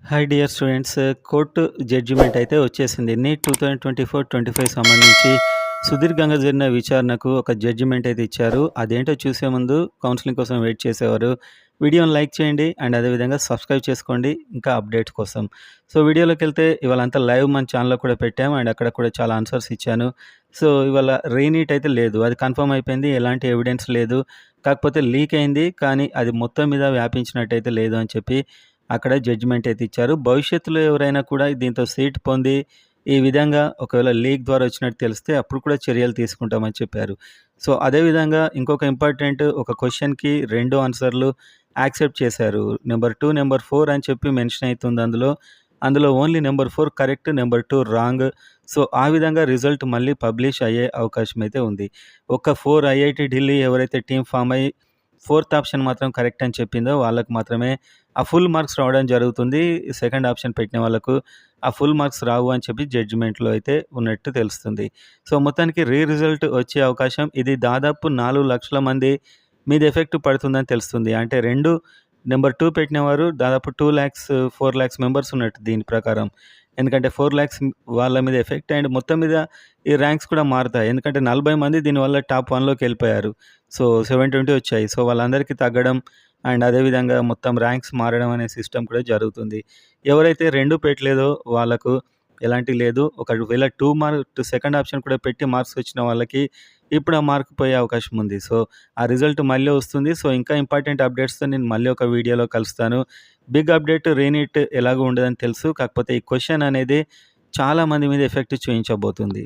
Hi dear students, court judgement అయితే వచ్చేసింది. Neat 2024-25 సంబంధించి సుదీర్ఘంగా జరిగిన విచారణకు ఒక జడ్జిమెంట్ అయితే ఇచ్చారు. అదేంటో చూసే ముందు కౌన్సిలింగ్ కోసం వెయిట్ చేసేవారు వీడియోని లైక్ చేయండి అండ్ అదేవిధంగా సబ్స్క్రైబ్ చేసుకోండి ఇంకా అప్డేట్స్ కోసం. సో వీడియోలోకి వెళ్తే ఇవాళ అంతా లైవ్ మన ఛానల్లో కూడా పెట్టాము అండ్ అక్కడ కూడా చాలా ఆన్సర్స్ ఇచ్చాను. సో ఇవాళ రీనీట్ అయితే లేదు, అది కన్ఫర్మ్ అయిపోయింది, ఎలాంటి ఎవిడెన్స్ లేదు. కాకపోతే లీక్ అయింది కానీ అది మొత్తం మీద వ్యాపించినట్టయితే లేదు అని చెప్పి అక్కడ జడ్జిమెంట్ అయితే ఇచ్చారు. భవిష్యత్తులో ఎవరైనా కూడా దీంతో సీట్ పొంది ఈ విధంగా ఒకవేళ లీక్ ద్వారా వచ్చినట్టు తెలిస్తే అప్పుడు కూడా చర్యలు తీసుకుంటామని చెప్పారు. సో అదేవిధంగా ఇంకొక ఇంపార్టెంట్, ఒక క్వశ్చన్కి 2 ఆన్సర్లు యాక్సెప్ట్ చేశారు. నెంబర్ 2, నెంబర్ 4 అని చెప్పి మెన్షన్ అవుతుంది అందులో only number 4 correct, number 2 wrong. So ఆ విధంగా రిజల్ట్ మళ్ళీ పబ్లిష్ అయ్యే అవకాశం అయితే ఉంది. ఒక 4 ఐఐటి ఢిల్లీ ఎవరైతే టీమ్ ఫామ్ అయ్యి 4th ఆప్షన్ మాత్రం కరెక్ట్ అని చెప్పిందో వాళ్ళకు మాత్రమే ఆ ఫుల్ మార్క్స్ రావడం జరుగుతుంది. సెకండ్ ఆప్షన్ పెట్టిన వాళ్ళకు ఆ ఫుల్ మార్క్స్ రావు అని చెప్పి జడ్జిమెంట్లో అయితే ఉన్నట్టు తెలుస్తుంది. సో మొత్తానికి రిజల్ట్ వచ్చే అవకాశం ఇది దాదాపు 4 లక్షల మంది మీద ఎఫెక్ట్ పడుతుందని తెలుస్తుంది. అంటే నెంబర్ 2 పెట్టినవారు దాదాపు 2 lakhs 4 lakhs మెంబర్స్ ఉన్నట్టు దీని ప్రకారం. ఎందుకంటే 4 lakhs వాళ్ళ మీద ఎఫెక్ట్ అండ్ మొత్తం మీద ఈ ర్యాంక్స్ కూడా మారుతాయి. ఎందుకంటే 40 మంది దీనివల్ల టాప్ 1లోకి వెళ్ళిపోయారు. సో 720 వచ్చాయి. సో వాళ్ళందరికీ తగ్గడం అండ్ అదేవిధంగా మొత్తం ర్యాంక్స్ మారడం అనే సిస్టమ్ కూడా జరుగుతుంది. ఎవరైతే 2 పెట్టలేదో వాళ్ళకు ఎలాంటి లేదు. ఒకవేళ 2 సెకండ్ ఆప్షన్ కూడా పెట్టి మార్క్స్ వచ్చిన వాళ్ళకి ఇప్పుడు ఆ మార్క్ పోయే అవకాశం ఉంది. సో ఆ రిజల్ట్ మళ్ళీ వస్తుంది. సో ఇంకా ఇంపార్టెంట్ అప్డేట్స్తో నేను మళ్ళీ ఒక వీడియోలో కలుస్తాను. బిగ్ అప్డేట్ రీనీట్ ఎలాగో ఉండదని తెలుసు. కాకపోతే ఈ క్వశ్చన్ అనేది చాలా మంది మీద ఎఫెక్ట్ చూపించబోతుంది.